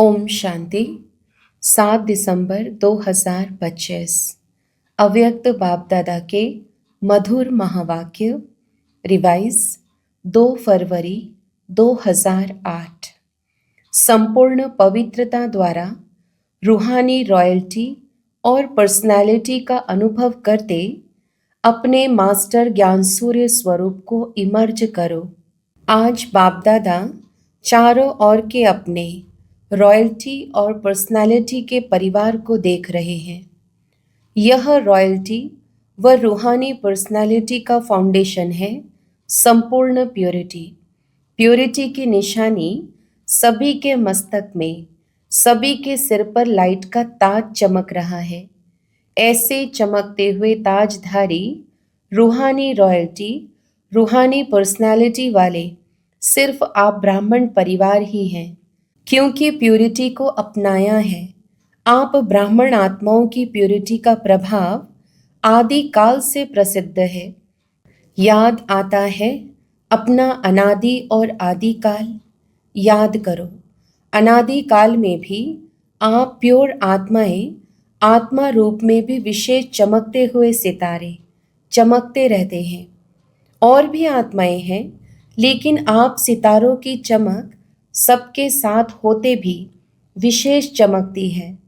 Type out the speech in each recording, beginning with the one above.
ओम शांति। 7 दिसंबर 2025 अव्यक्त बाप दादा के मधुर महावाक्य। रिवाइज 2 फरवरी 2008। संपूर्ण पवित्रता द्वारा रूहानी रॉयल्टी और पर्सनैलिटी का अनुभव करते अपने मास्टर ज्ञान सूर्य स्वरूप को इमर्ज करो। आज बाप दादा चारों ओर के अपने रॉयल्टी और पर्सनैलिटी के परिवार को देख रहे हैं। यह रॉयल्टी व रूहानी पर्सनैलिटी का फाउंडेशन है संपूर्ण प्योरिटी। प्योरिटी की निशानी सभी के मस्तक में, सभी के सिर पर लाइट का ताज चमक रहा है। ऐसे चमकते हुए ताजधारी रूहानी रॉयल्टी, रूहानी पर्सनैलिटी वाले सिर्फ आप ब्राह्मण परिवार ही हैं, क्योंकि प्यूरिटी को अपनाया है। आप ब्राह्मण आत्माओं की प्यूरिटी का प्रभाव आदि काल से प्रसिद्ध है। याद आता है अपना अनादि और आदि काल। याद करो, अनादि काल में भी आप प्योर आत्माएं, आत्मा रूप में भी विशेष चमकते हुए सितारे चमकते रहते हैं। और भी आत्माएं हैं, लेकिन आप सितारों की चमक सबके साथ होते भी विशेष चमकती है।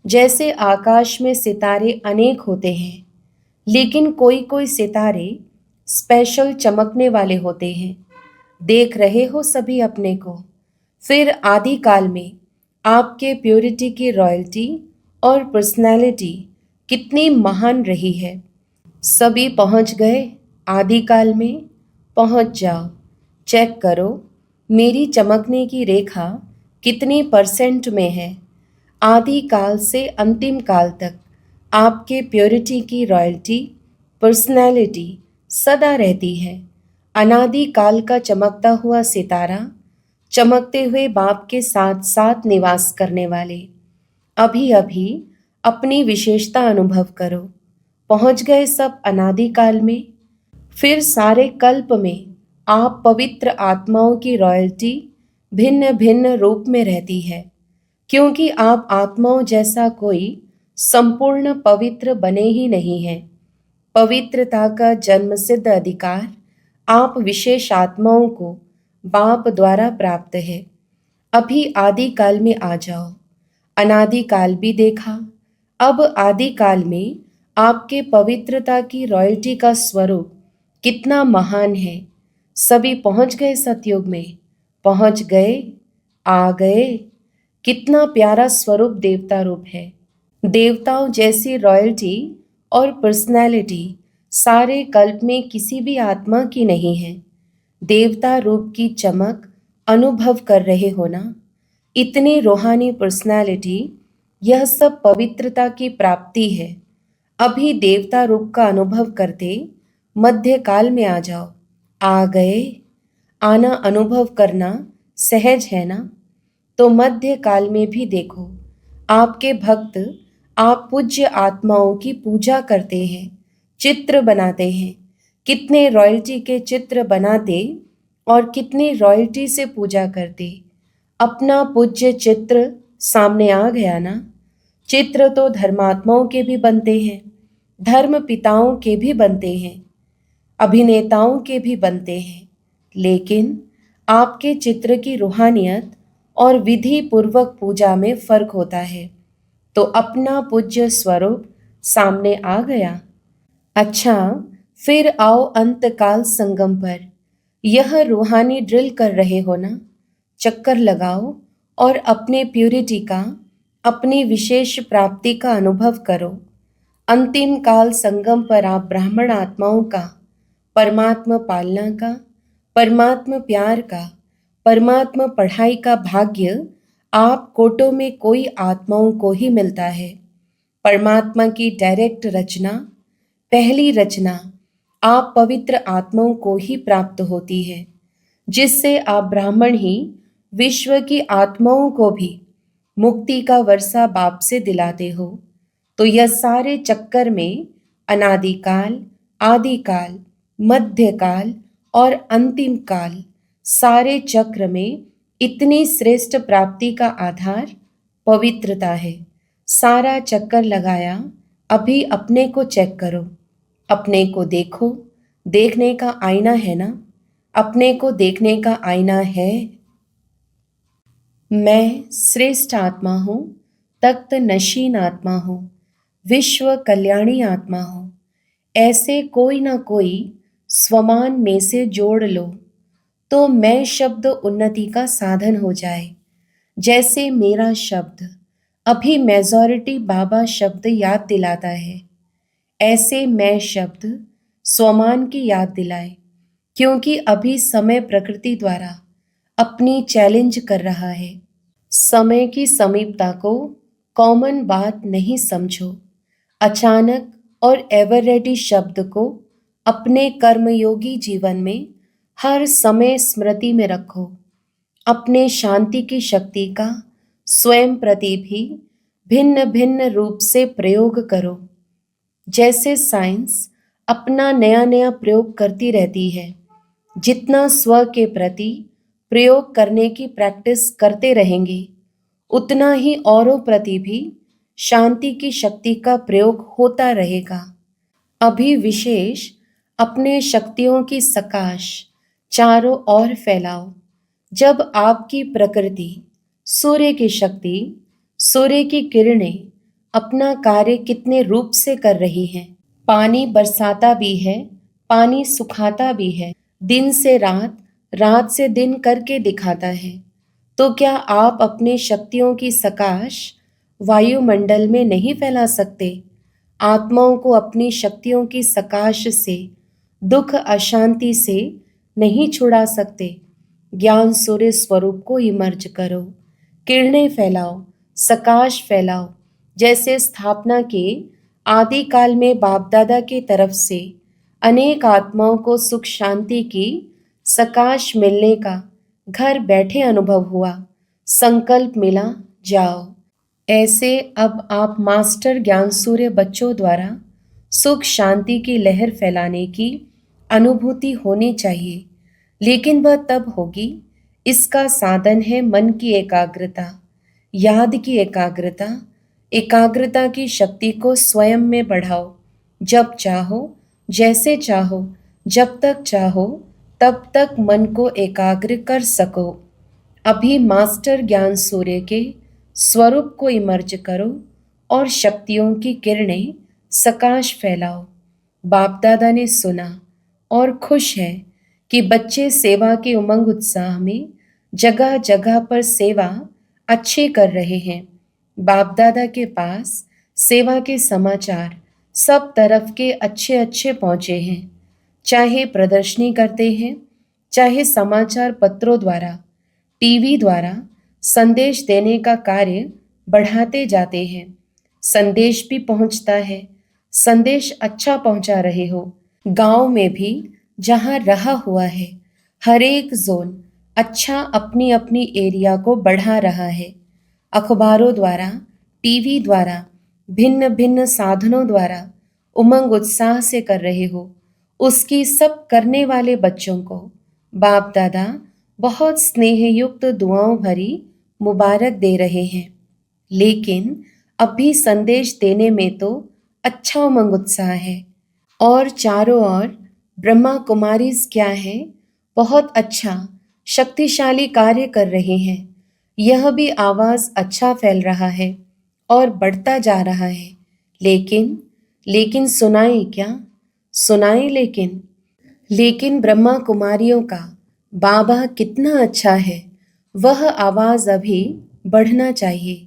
जैसे आकाश में सितारे अनेक होते हैं, लेकिन कोई कोई सितारे स्पेशल चमकने वाले होते हैं। देख रहे हो सभी अपने को। फिर आदि काल में आपके प्योरिटी की रॉयल्टी और पर्सनैलिटी कितनी महान रही है। सभी पहुंच गए आदि काल में। पहुंच जाओ, चेक करो मेरी चमकने की रेखा कितनी परसेंट में है। आदि काल से अंतिम काल तक आपके प्योरिटी की रॉयल्टी, पर्सनैलिटी सदा रहती है। अनादि काल का चमकता हुआ सितारा, चमकते हुए बाप के साथ साथ निवास करने वाले। अभी अभी अपनी विशेषता अनुभव करो। पहुंच गए सब अनादि काल में। फिर सारे कल्प में आप पवित्र आत्माओं की रॉयल्टी भिन्न भिन्न रूप में रहती है, क्योंकि आप आत्माओं जैसा कोई संपूर्ण पवित्र बने ही नहीं हैं। पवित्रता का जन्मसिद्ध अधिकार आप विशेष आत्माओं को बाप द्वारा प्राप्त है। अभी आदि काल में आ जाओ। अनादि काल भी देखा, अब आदि काल में आपके पवित्रता की रॉयल्टी का स्वरूप कितना महान है। सभी पहुंच गए सतयुग में। पहुंच गए, आ गए। कितना प्यारा स्वरूप देवता रूप है। देवताओं जैसी रॉयल्टी और पर्सनैलिटी सारे कल्प में किसी भी आत्मा की नहीं है। देवता रूप की चमक अनुभव कर रहे हो ना। इतनी रूहानी पर्सनैलिटी, यह सब पवित्रता की प्राप्ति है। अभी देवता रूप का अनुभव करते मध्य काल में आ जाओ। आ गए। आना अनुभव करना सहज है ना। तो मध्य काल में भी देखो, आपके भक्त आप पूज्य आत्माओं की पूजा करते हैं, चित्र बनाते हैं। कितने रॉयल्टी के चित्र बनाते और कितनी रॉयल्टी से पूजा करते। अपना पूज्य चित्र सामने आ गया ना। चित्र तो धर्मात्माओं के भी बनते हैं, धर्म पिताओं के भी बनते हैं, अभिनेताओं के भी बनते हैं, लेकिन आपके चित्र की रूहानियत और विधि पूर्वक पूजा में फर्क होता है। तो अपना पूज्य स्वरूप सामने आ गया। अच्छा, फिर आओ अंतकाल संगम पर। यह रूहानी ड्रिल कर रहे हो ना। चक्कर लगाओ और अपने प्यूरिटी का, अपनी विशेष प्राप्ति का अनुभव करो। अंतिम काल संगम पर आप ब्राह्मण आत्माओं का, परमात्मा पालना का, परमात्मा प्यार का, परमात्मा पढ़ाई का भाग्य आप कोटों में कोई आत्माओं को ही मिलता है। परमात्मा की डायरेक्ट रचना, पहली रचना आप पवित्र आत्माओं को ही प्राप्त होती है, जिससे आप ब्राह्मण ही विश्व की आत्माओं को भी मुक्ति का वर्षा बाप से दिलाते हो। तो यह सारे चक्कर में अनादिकाल, आदिकाल, मध्यकाल और अंतिम काल, सारे चक्र में इतनी श्रेष्ठ प्राप्ति का आधार पवित्रता है। सारा चक्कर लगाया, अभी अपने को चेक करो, अपने को देखो। देखने का आईना है ना? अपने को देखने का आईना है। मैं श्रेष्ठ आत्मा हूँ, तख्त नशीन आत्मा हूँ, विश्व कल्याणी आत्मा हूँ। ऐसे कोई ना कोई स्वमान में से जोड़ लो तो मैं शब्द उन्नति का साधन हो जाए। जैसे मेरा शब्द अभी मेजॉरिटी बाबा शब्द याद दिलाता है, ऐसे मैं शब्द स्वमान की याद दिलाए, क्योंकि अभी समय प्रकृति द्वारा अपनी चैलेंज कर रहा है। समय की समीपता को कॉमन बात नहीं समझो। अचानक और एवर रेडी शब्द को अपने कर्मयोगी जीवन में हर समय स्मृति में रखो। अपने शांति की शक्ति का स्वयं प्रति भी भिन्न भिन्न रूप से प्रयोग करो। जैसे साइंस अपना नया नया प्रयोग करती रहती है, जितना स्व के प्रति प्रयोग करने की प्रैक्टिस करते रहेंगे, उतना ही औरों प्रति भी शांति की शक्ति का प्रयोग होता रहेगा। अभी विशेष अपने शक्तियों की सकाश चारों ओर फैलाओ। जब आपकी प्रकृति, सूर्य की शक्ति, सूर्य की किरणें अपना कार्य कितने रूप से कर रही हैं। पानी बरसाता भी है, पानी सुखाता भी है, दिन से रात, रात से दिन करके दिखाता है। तो क्या आप अपने शक्तियों की सकाश वायुमंडल में नहीं फैला सकते? आत्माओं को अपनी शक्तियों की सकाश से, दुख अशांति से नहीं छुड़ा सकते। ज्ञान सूर्य स्वरूप को इमर्ज करो, किरणें फैलाओ, सकाश फैलाओ। जैसे स्थापना के आदि काल में बाप दादा की तरफ से अनेक आत्माओं को सुख शांति की सकाश मिलने का घर बैठे अनुभव हुआ, संकल्प मिला, जाओ। ऐसे अब आप मास्टर ज्ञान सूर्य बच्चों द्वारा सुख शांति की लहर फैलाने की अनुभूति होनी चाहिए, लेकिन वह तब होगी, इसका साधन है मन की एकाग्रता, याद की एकाग्रता। एकाग्रता की शक्ति को स्वयं में बढ़ाओ। जब चाहो, जैसे चाहो, जब तक चाहो, तब तक मन को एकाग्र कर सको। अभी मास्टर ज्ञान सूर्य के स्वरूप को इमर्ज करो और शक्तियों की किरणें सकाश फैलाओ। बाप दादा ने सुना और खुश है कि बच्चे सेवा के उमंग उत्साह में जगह जगह पर सेवा अच्छे कर रहे हैं। बाप दादा के पास सेवा के समाचार सब तरफ के अच्छे अच्छे पहुँचे हैं। चाहे प्रदर्शनी करते हैं, चाहे समाचार पत्रों द्वारा, टीवी द्वारा संदेश देने का कार्य बढ़ाते जाते हैं। संदेश भी पहुंचता है, संदेश अच्छा पहुंचा रहे हो। गांव में भी जहां रहा हुआ है, हर एक जोन अच्छा अपनी अपनी एरिया को बढ़ा रहा है। अखबारों द्वारा, टीवी द्वारा, भिन्न भिन्न साधनों द्वारा उमंग उत्साह से कर रहे हो। उसकी सब करने वाले बच्चों को बाप दादा बहुत स्नेहयुक्त दुआओं भरी मुबारक दे रहे हैं। लेकिन अभी संदेश देने में तो अच्छा उमंग उत्साह है। और चारों ओर ब्रह्मा कुमारीज क्या है, बहुत अच्छा शक्तिशाली कार्य कर रहे हैं। यह भी आवाज़ अच्छा फैल रहा है और बढ़ता जा रहा है। लेकिन सुनाए क्या? सुनाए लेकिन ब्रह्मा कुमारियों का बाबा कितना अच्छा है, वह आवाज़ अभी बढ़ना चाहिए।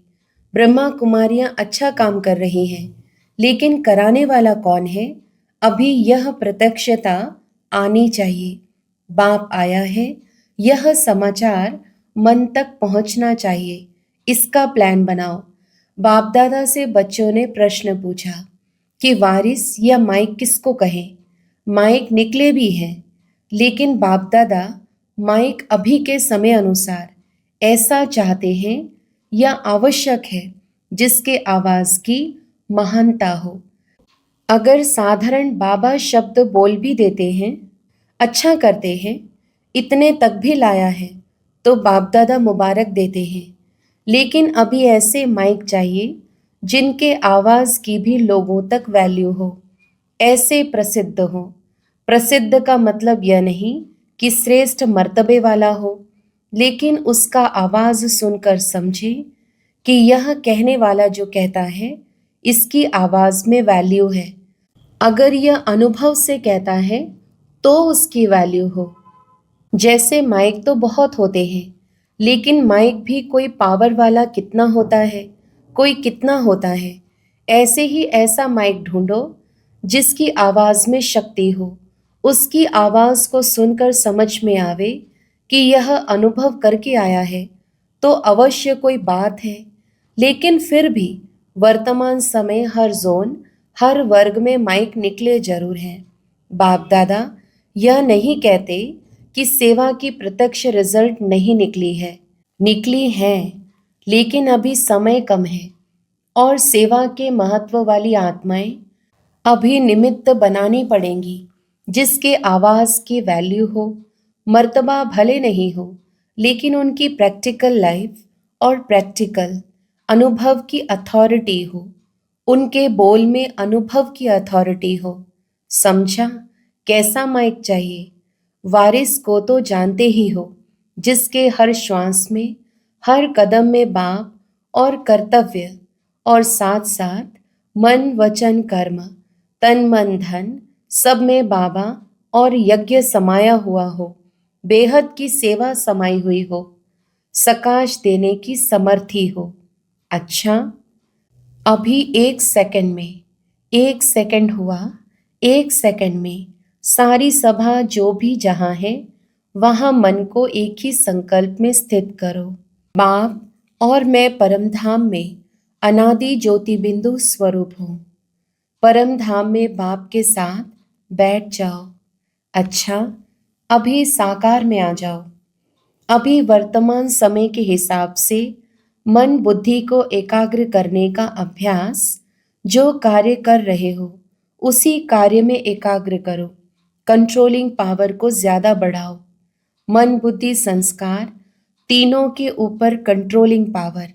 ब्रह्मा कुमारियाँ अच्छा काम कर रही हैं, लेकिन कराने वाला कौन है? अभी यह प्रत्यक्षता आनी चाहिए। बाप आया है, यह समाचार मन तक पहुंचना चाहिए। इसका प्लान बनाओ। बाप दादा से बच्चों ने प्रश्न पूछा कि वारिस या माइक किसको कहें। माइक निकले भी हैं, लेकिन बाप दादा माइक अभी के समय अनुसार ऐसा चाहते हैं या आवश्यक है जिसके आवाज़ की महानता हो। अगर साधारण बाबा शब्द बोल भी देते हैं, अच्छा करते हैं, इतने तक भी लाया है, तो बाप दादा मुबारक देते हैं। लेकिन अभी ऐसे माइक चाहिए जिनके आवाज़ की भी लोगों तक वैल्यू हो, ऐसे प्रसिद्ध हो। प्रसिद्ध का मतलब यह नहीं कि श्रेष्ठ मर्तबे वाला हो, लेकिन उसका आवाज़ सुनकर समझे कि यह कहने वाला जो कहता है इसकी आवाज़ में वैल्यू है। अगर यह अनुभव से कहता है तो उसकी वैल्यू हो। जैसे माइक तो बहुत होते हैं, लेकिन माइक भी कोई पावर वाला कितना होता है, कोई कितना होता है। ऐसे ही ऐसा माइक ढूंढो जिसकी आवाज़ में शक्ति हो, उसकी आवाज़ को सुनकर समझ में आवे कि यह अनुभव करके आया है, तो अवश्य कोई बात है। लेकिन फिर भी वर्तमान समय हर जोन, हर वर्ग में माइक निकले जरूर हैं। बाप दादा यह नहीं कहते कि सेवा की प्रत्यक्ष रिजल्ट नहीं निकली है, निकली है, लेकिन अभी समय कम है और सेवा के महत्व वाली आत्माएं अभी निमित्त बनानी पड़ेंगी जिसके आवाज़ की वैल्यू हो। मर्तबा भले नहीं हो, लेकिन उनकी प्रैक्टिकल लाइफ और प्रैक्टिकल अनुभव की अथॉरिटी हो, उनके बोल में अनुभव की अथॉरिटी हो। समझा? कैसा माइक चाहिए? वारिस को तो जानते ही हो, जिसके हर श्वास में, हर कदम में बाप और कर्तव्य, और साथ साथ मन वचन कर्म, तन मन धन, सब में बाबा और यज्ञ समाया हुआ हो, बेहद की सेवा समाई हुई हो, सकाश देने की समर्थी हो। अच्छा, अभी 1 सेकंड में, 1 सेकंड हुआ, 1 सेकंड में सारी सभा जो भी जहाँ है वहाँ मन को एक ही संकल्प में स्थित करो। बाप और मैं परम धाम में अनादि ज्योति बिंदु स्वरूप हूँ। परम धाम में बाप के साथ बैठ जाओ। अच्छा, अभी साकार में आ जाओ। अभी वर्तमान समय के हिसाब से मन बुद्धि को एकाग्र करने का अभ्यास, जो कार्य कर रहे हो उसी कार्य में एकाग्र करो। कंट्रोलिंग पावर को ज़्यादा बढ़ाओ। मन बुद्धि संस्कार तीनों के ऊपर कंट्रोलिंग पावर।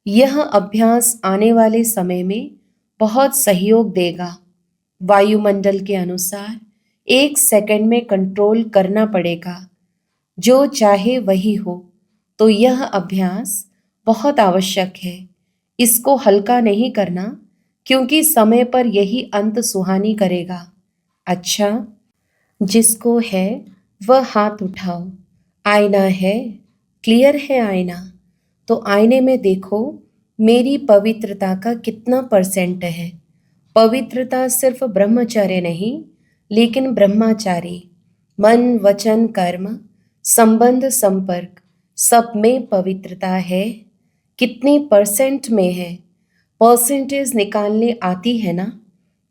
यह अभ्यास आने वाले समय में बहुत सहयोग देगा। वायुमंडल के अनुसार 1 सेकंड में कंट्रोल करना पड़ेगा। जो चाहे वही हो, तो यह अभ्यास बहुत आवश्यक है। इसको हल्का नहीं करना, क्योंकि समय पर यही अंत सुहानी करेगा। अच्छा, जिसको है वह हाथ उठाओ। आईना है, क्लियर है आईना, तो आईने में देखो मेरी पवित्रता का कितना परसेंट है। पवित्रता सिर्फ ब्रह्मचर्य नहीं, लेकिन ब्रह्मचारी, मन वचन कर्म, संबंध संपर्क, सब में पवित्रता है। कितनी परसेंट में है? परसेंटेज निकालने आती है ना?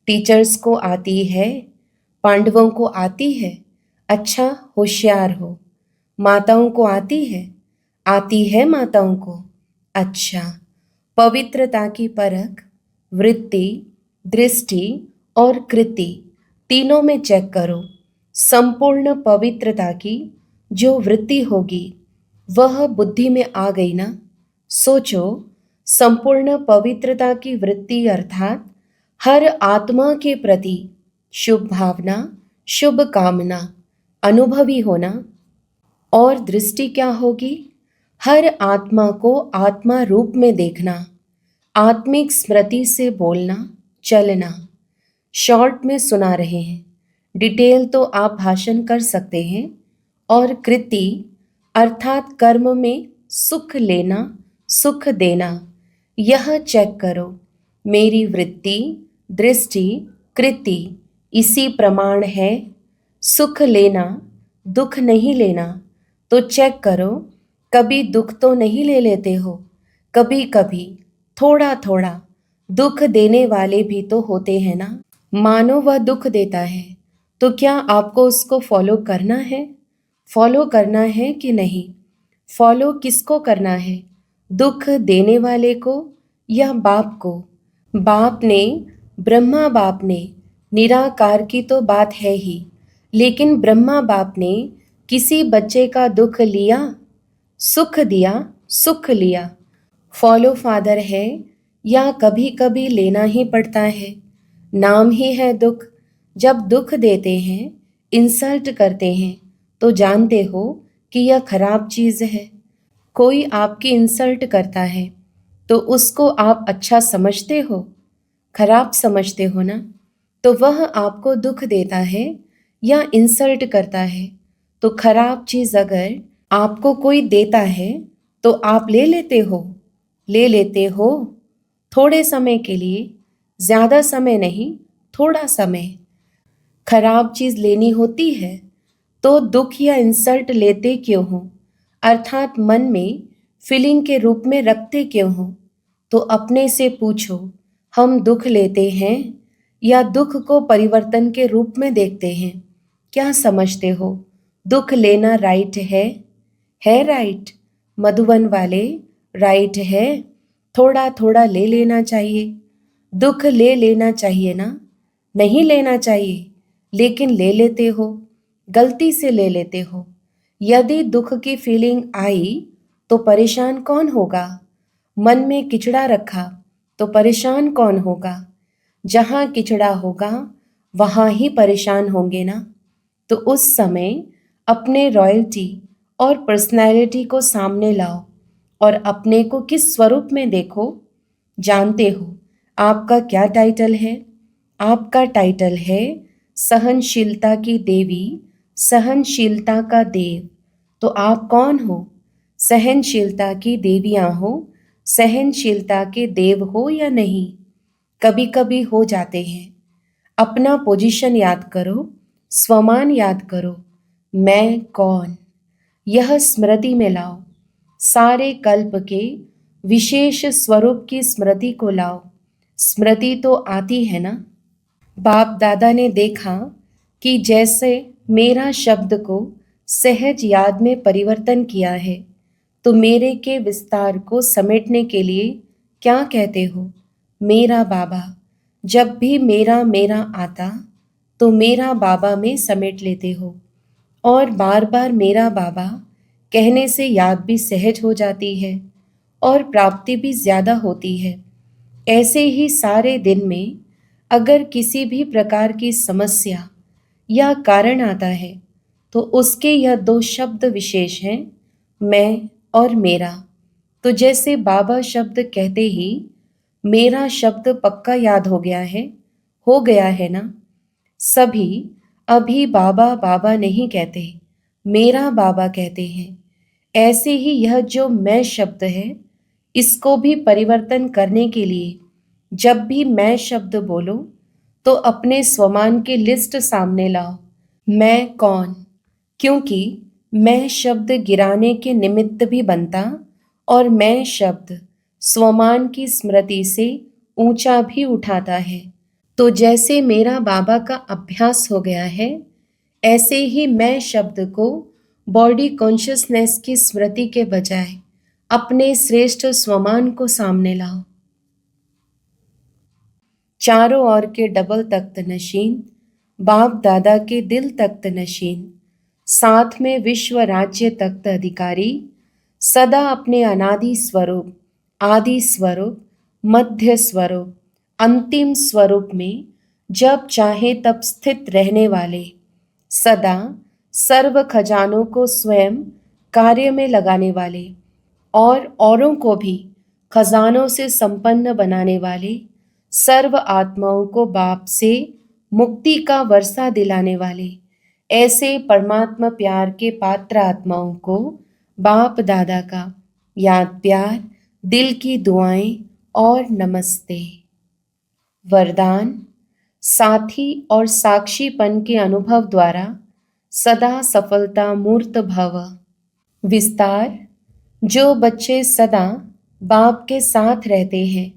टीचर्स को आती है, पांडवों को आती है। अच्छा, होशियार हो। माताओं को आती है माताओं को। अच्छा, पवित्रता की परख वृत्ति, दृष्टि और कृति तीनों में चेक करो। संपूर्ण पवित्रता की जो वृत्ति होगी वह बुद्धि में आ गई ना? सोचो, संपूर्ण पवित्रता की वृत्ति अर्थात हर आत्मा के प्रति शुभ भावना, शुभ कामना, अनुभवी होना। और दृष्टि क्या होगी? हर आत्मा को आत्मा रूप में देखना, आत्मिक स्मृति से बोलना, चलना। शॉर्ट में सुना रहे हैं, डिटेल तो आप भाषण कर सकते हैं। और कृति अर्थात कर्म में सुख लेना, सुख देना, यह चेक करो। मेरी वृत्ति, दृष्टि, कृति इसी प्रमाण है। सुख लेना, दुख नहीं लेना, तो चेक करो कभी दुख तो नहीं ले लेते हो। कभी कभी थोड़ा थोड़ा दुख देने वाले भी तो होते हैं ना। मानो वह दुख देता है, तो क्या आपको उसको फॉलो करना है? फॉलो करना है कि नहीं? फॉलो किसको करना है? दुख देने वाले को या बाप को? बाप ने, ब्रह्मा बाप ने, निराकार की तो बात है ही, लेकिन ब्रह्मा बाप ने किसी बच्चे का दुख लिया? सुख दिया सुख लिया। फॉलो फादर है या कभी कभी लेना ही पड़ता है। नाम ही है दुख। जब दुख देते हैं, इंसल्ट करते हैं, तो जानते हो कि यह खराब चीज़ है। कोई आपकी इंसल्ट करता है तो उसको आप अच्छा समझते हो, खराब समझते हो ना? तो वह आपको दुख देता है या इंसल्ट करता है, तो खराब चीज़ अगर आपको कोई देता है तो आप ले लेते हो, ले लेते हो थोड़े समय के लिए, ज़्यादा समय नहीं, थोड़ा समय। खराब चीज़ लेनी होती है तो दुख या इंसल्ट लेते क्यों हो, अर्थात मन में फीलिंग के रूप में रखते क्यों हो? तो अपने से पूछो, हम दुख लेते हैं या दुख को परिवर्तन के रूप में देखते हैं? क्या समझते हो? दुख लेना राइट है राइट। मधुबन वाले, राइट है। थोड़ा थोड़ा ले लेना चाहिए। दुख ले लेना चाहिए ना? नहीं लेना चाहिए, लेकिन ले लेते हो, गलती से ले लेते हो। यदि दुख की फीलिंग आई तो परेशान कौन होगा? मन में किचड़ा रखा तो परेशान कौन होगा? जहाँ किचड़ा होगा वहाँ ही परेशान होंगे ना? तो उस समय अपने रॉयल्टी और पर्सनैलिटी को सामने लाओ और अपने को किस स्वरूप में देखो। जानते हो आपका क्या टाइटल है? आपका टाइटल है सहनशीलता की देवी, सहनशीलता का देव। तो आप कौन हो? सहनशीलता की देवियां हो, सहनशीलता के देव हो या नहीं? कभी कभी हो जाते हैं। अपना पोजीशन याद करो, स्वमान याद करो। मैं कौन, यह स्मृति में लाओ। सारे कल्प के विशेष स्वरूप की स्मृति को लाओ। स्मृति तो आती है ना? बाप दादा ने देखा कि जैसे मेरा शब्द को सहज याद में परिवर्तन किया है, तो मेरे के विस्तार को समेटने के लिए क्या कहते हो? मेरा बाबा। जब भी मेरा मेरा आता तो मेरा बाबा में समेट लेते हो, और बार बार मेरा बाबा कहने से याद भी सहज हो जाती है और प्राप्ति भी ज़्यादा होती है। ऐसे ही सारे दिन में अगर किसी भी प्रकार की समस्या या कारण आता है तो उसके यह दो शब्द विशेष हैं, मैं और मेरा। तो जैसे बाबा शब्द कहते ही मेरा शब्द पक्का याद हो गया है ना? सभी अभी बाबा बाबा नहीं कहते, मेरा बाबा कहते हैं। ऐसे ही यह जो मैं शब्द है, इसको भी परिवर्तन करने के लिए जब भी मैं शब्द बोलो तो अपने स्वमान की लिस्ट सामने लाओ। मैं कौन? क्योंकि मैं शब्द गिराने के निमित्त भी बनता और मैं शब्द स्वमान की स्मृति से ऊंचा भी उठाता है। तो जैसे मेरा बाबा का अभ्यास हो गया है, ऐसे ही मैं शब्द को बॉडी कॉन्शियसनेस की स्मृति के बजाय अपने श्रेष्ठ स्वमान को सामने लाओ। चारों ओर के डबल तख्त नशीन, बाप दादा के दिल तख्त नशीन, साथ में विश्व राज्य तख्त अधिकारी, सदा अपने अनादि स्वरूप, आदि स्वरूप, मध्य स्वरूप, अंतिम स्वरूप में जब चाहे तब स्थित रहने वाले, सदा सर्व खजानों को स्वयं कार्य में लगाने वाले और औरों को भी खजानों से संपन्न बनाने वाले, सर्व आत्माओं को बाप से मुक्ति का वर्षा दिलाने वाले, ऐसे परमात्मा प्यार के पात्र आत्माओं को बाप दादा का याद प्यार, दिल की दुआएं और नमस्ते। वरदान: साथी और साक्षीपन के अनुभव द्वारा सदा सफलता मूर्त भव। विस्तार: जो बच्चे सदा बाप के साथ रहते हैं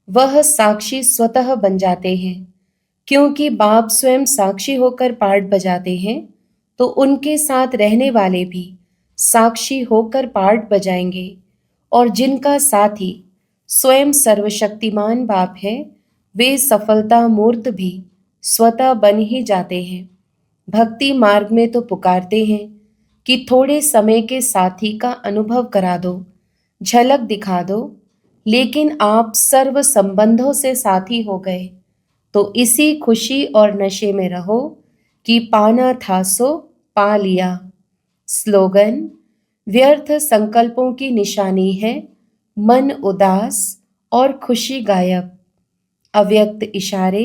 वह साक्षी स्वतः बन जाते हैं, क्योंकि बाप स्वयं साक्षी होकर पाठ बजाते हैं, तो उनके साथ रहने वाले भी साक्षी होकर पाठ बजाएंगे। और जिनका साथी स्वयं सर्वशक्तिमान बाप है, वे सफलता मूर्त भी स्वतः बन ही जाते हैं। भक्ति मार्ग में तो पुकारते हैं, कि थोड़े समय के साथी का अनुभव करा दो, झलक दिखा दो, लेकिन आप सर्व संबंधों से साथी हो गए, तो इसी खुशी और नशे में रहो कि पाना था सो पा लिया। स्लोगन: व्यर्थ संकल्पों की निशानी है मन उदास और खुशी गायब। अव्यक्त इशारे: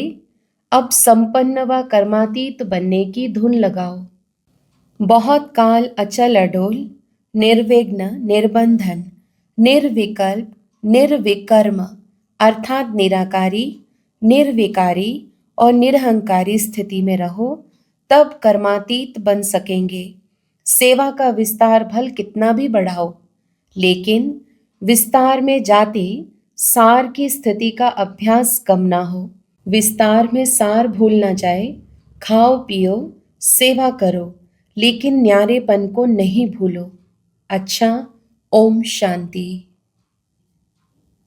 अब संपन्न व कर्मातीत बनने की धुन लगाओ। बहुत काल अचल अडोल, निर्विघ्न, निर्बंधन, निर्विकल्प, निर्विकर्म अर्थात निराकारी, निर्विकारी और निरहंकारी स्थिति में रहो, तब कर्मातीत बन सकेंगे। सेवा का विस्तार भल कितना भी बढ़ाओ, लेकिन विस्तार में जाते सार की स्थिति का अभ्यास कम ना हो। विस्तार में सार भूल ना जाए। खाओ पियो, सेवा करो, लेकिन न्यारेपन को नहीं भूलो। अच्छा, ओम शांति।